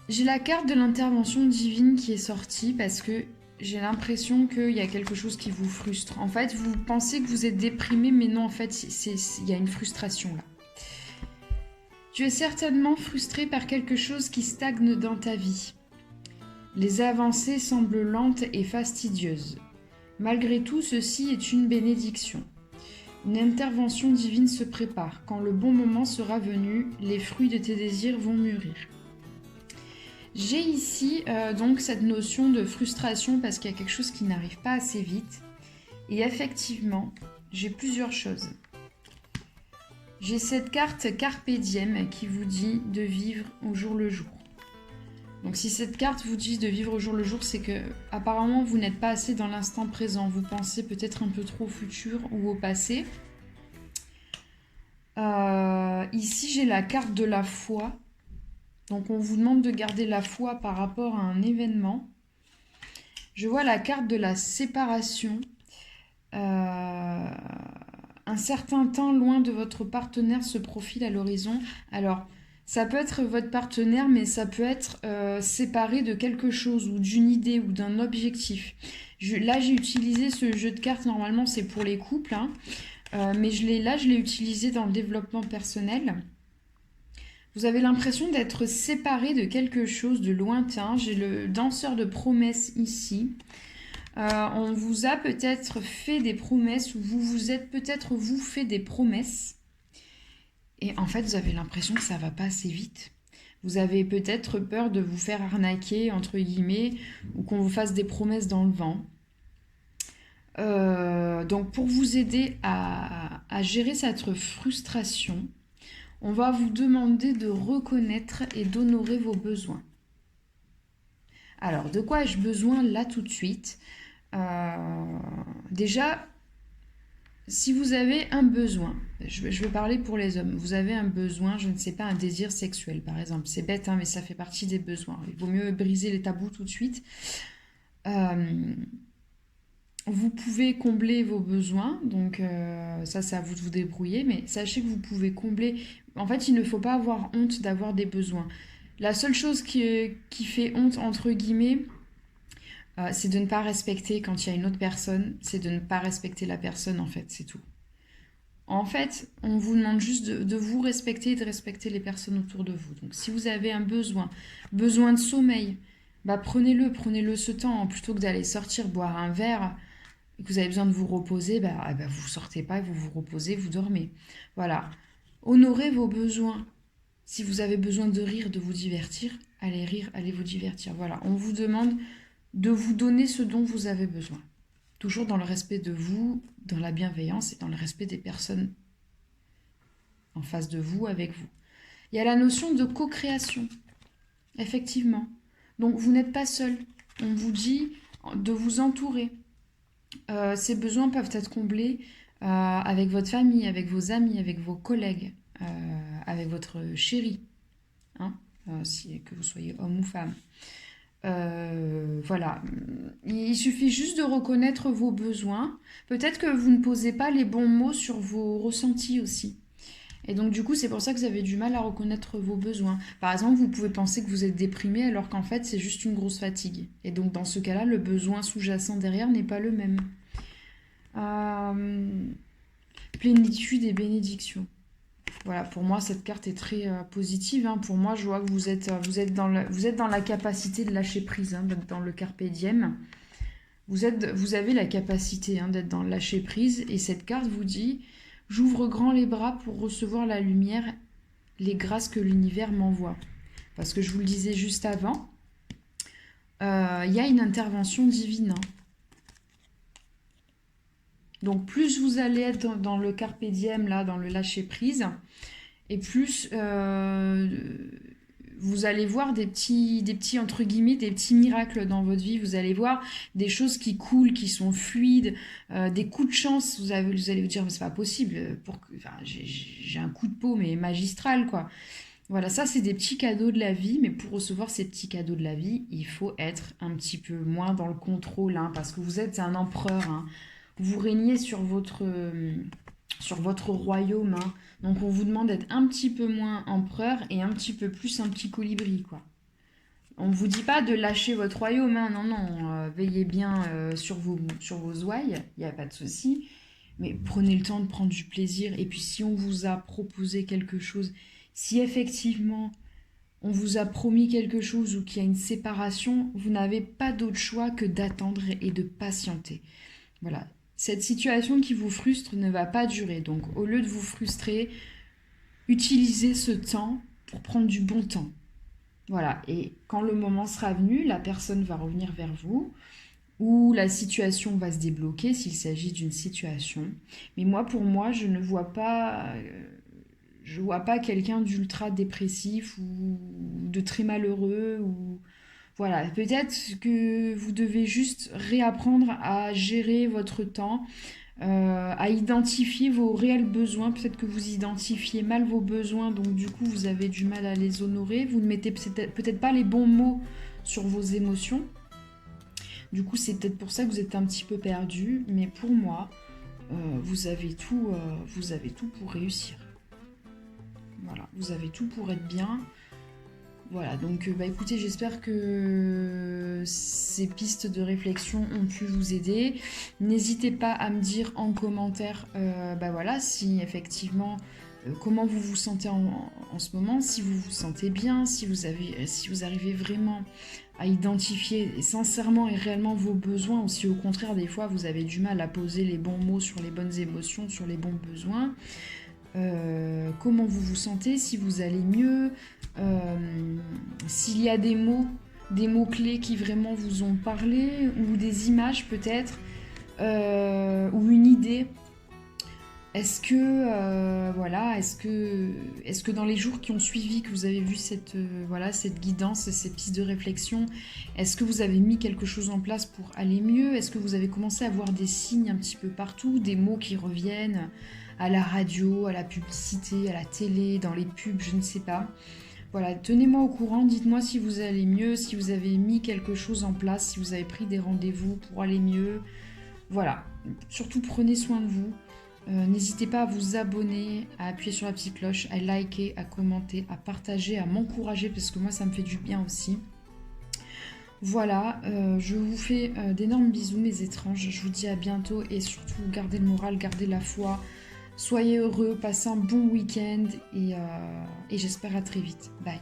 J'ai la carte de l'intervention divine qui est sortie parce que j'ai l'impression qu'il y a quelque chose qui vous frustre. En fait, vous pensez que vous êtes déprimé, mais non, en fait, il y a une frustration là. Tu es certainement frustré par quelque chose qui stagne dans ta vie. Les avancées semblent lentes et fastidieuses. Malgré tout, ceci est une bénédiction. Une intervention divine se prépare. Quand le bon moment sera venu, les fruits de tes désirs vont mûrir. J'ai ici donc cette notion de frustration parce qu'il y a quelque chose qui n'arrive pas assez vite. Et effectivement, j'ai plusieurs choses. J'ai cette carte Carpe Diem qui vous dit de vivre au jour le jour. Donc si cette carte vous dit de vivre au jour le jour, c'est que apparemment vous n'êtes pas assez dans l'instant présent. Vous pensez peut-être un peu trop au futur ou au passé. Ici j'ai la carte de la foi. Donc on vous demande de garder la foi par rapport à un événement. Je vois la carte de la séparation. Un certain temps loin de votre partenaire se profile à l'horizon. Alors, Ça peut être votre partenaire, mais ça peut être séparé de quelque chose ou d'une idée ou d'un objectif. Là, j'ai utilisé ce jeu de cartes, normalement c'est pour les couples, hein, mais je l'ai utilisé dans le développement personnel. Vous avez l'impression d'être séparé de quelque chose de lointain. J'ai le danseur de promesses ici. On vous a peut-être fait des promesses ou vous vous êtes peut-être vous fait des promesses. Et en fait, vous avez l'impression que ça va pas assez vite. Vous avez peut-être peur de vous faire arnaquer, entre guillemets, ou qu'on vous fasse des promesses dans le vent. Donc pour vous aider à gérer cette frustration, on va vous demander de reconnaître et d'honorer vos besoins. Alors, de quoi ai-je besoin là tout de suite? Déjà, si vous avez un besoin, je vais parler pour les hommes, vous avez un besoin, je ne sais pas, un désir sexuel par exemple, c'est bête, hein, mais ça fait partie des besoins. Il vaut mieux briser les tabous tout de suite. Vous pouvez combler vos besoins, donc ça c'est à vous de vous débrouiller, mais sachez que vous pouvez combler. En fait, il ne faut pas avoir honte d'avoir des besoins. La seule chose qui fait honte, entre guillemets, c'est de ne pas respecter quand il y a une autre personne, c'est de ne pas respecter la personne, en fait, c'est tout. En fait, on vous demande juste de vous respecter et de respecter les personnes autour de vous. Donc si vous avez un besoin de sommeil, bah prenez-le ce temps, plutôt que d'aller sortir boire un verre et que vous avez besoin de vous reposer, vous sortez pas, vous vous reposez, vous dormez. Voilà. Honorez vos besoins. Si vous avez besoin de rire, de vous divertir, allez rire, allez vous divertir. Voilà. On vous demande de vous donner ce dont vous avez besoin. Toujours dans le respect de vous, dans la bienveillance et dans le respect des personnes en face de vous, avec vous. Il y a la notion de co-création. Effectivement. Donc vous n'êtes pas seul. On vous dit de vous entourer. Ces besoins peuvent être comblés avec votre famille, avec vos amis, avec vos collègues, avec votre chéri, hein, que vous soyez homme ou femme. Voilà, il suffit juste de reconnaître vos besoins. Peut-être que vous ne posez pas les bons mots sur vos ressentis aussi. Et donc du coup, c'est pour ça que vous avez du mal à reconnaître vos besoins. Par exemple, vous pouvez penser que vous êtes déprimé alors qu'en fait, c'est juste une grosse fatigue. Et donc dans ce cas-là, le besoin sous-jacent derrière n'est pas le même. Plénitude et bénédiction. Voilà, pour moi, cette carte est très positive, hein. Pour moi, je vois que vous êtes dans la capacité de lâcher prise, hein, d'être dans le carpe diem. Vous avez la capacité, hein, d'être dans le lâcher prise. Et cette carte vous dit, j'ouvre grand les bras pour recevoir la lumière, les grâces que l'univers m'envoie. Parce que je vous le disais juste avant, il y a une intervention divine, hein. Donc plus vous allez être dans le carpe diem, là, dans le lâcher prise, et plus vous allez voir des petits, entre guillemets, des petits miracles dans votre vie. Vous allez voir des choses qui coulent, qui sont fluides, des coups de chance. Vous allez vous dire, mais c'est pas possible, j'ai un coup de peau, mais magistral, quoi. Voilà, ça c'est des petits cadeaux de la vie, mais pour recevoir ces petits cadeaux de la vie, il faut être un petit peu moins dans le contrôle, hein, parce que vous êtes un empereur, hein. Vous régnez sur votre royaume, hein. Donc on vous demande d'être un petit peu moins empereur et un petit peu plus un petit colibri, quoi. On ne vous dit pas de lâcher votre royaume, hein. Non, non, veillez bien sur vos ouailles, il n'y a pas de souci. Mais prenez le temps de prendre du plaisir. Et puis si on vous a proposé quelque chose, si effectivement on vous a promis quelque chose ou qu'il y a une séparation, vous n'avez pas d'autre choix que d'attendre et de patienter. Voilà. Cette situation qui vous frustre ne va pas durer. Donc, au lieu de vous frustrer, utilisez ce temps pour prendre du bon temps. Voilà. Et quand le moment sera venu, la personne va revenir vers vous ou la situation va se débloquer s'il s'agit d'une situation. Mais pour moi, je ne vois pas... je vois pas quelqu'un d'ultra dépressif ou de très malheureux ou... Voilà, peut-être que vous devez juste réapprendre à gérer votre temps, à identifier vos réels besoins. Peut-être que vous identifiez mal vos besoins, donc du coup vous avez du mal à les honorer. Vous ne mettez peut-être pas les bons mots sur vos émotions. Du coup, c'est peut-être pour ça que vous êtes un petit peu perdu. Mais pour moi, vous avez tout pour réussir. Voilà, vous avez tout pour être bien. Voilà, donc écoutez, j'espère que ces pistes de réflexion ont pu vous aider. N'hésitez pas à me dire en commentaire, voilà, si effectivement, comment vous vous sentez en ce moment, si vous vous sentez bien, si vous arrivez vraiment à identifier sincèrement et réellement vos besoins, ou si au contraire, des fois, vous avez du mal à poser les bons mots sur les bonnes émotions, sur les bons besoins. Comment vous vous sentez, si vous allez mieux, s'il y a des mots-clés qui vraiment vous ont parlé, ou des images peut-être, ou une idée. Est-ce que dans les jours qui ont suivi, que vous avez vu cette guidance, ces pistes de réflexion, est-ce que vous avez mis quelque chose en place pour aller mieux? Est-ce que vous avez commencé à voir des signes un petit peu partout, des mots qui reviennent à la radio, à la publicité, à la télé, dans les pubs, je ne sais pas. Voilà, tenez-moi au courant, dites-moi si vous allez mieux, si vous avez mis quelque chose en place, si vous avez pris des rendez-vous pour aller mieux. Voilà, surtout prenez soin de vous. N'hésitez pas à vous abonner, à appuyer sur la petite cloche, à liker, à commenter, à partager, à m'encourager, parce que moi ça me fait du bien aussi. Voilà, je vous fais d'énormes bisous mes étranges, je vous dis à bientôt et surtout gardez le moral, gardez la foi, soyez heureux, passez un bon week-end et j'espère à très vite. Bye.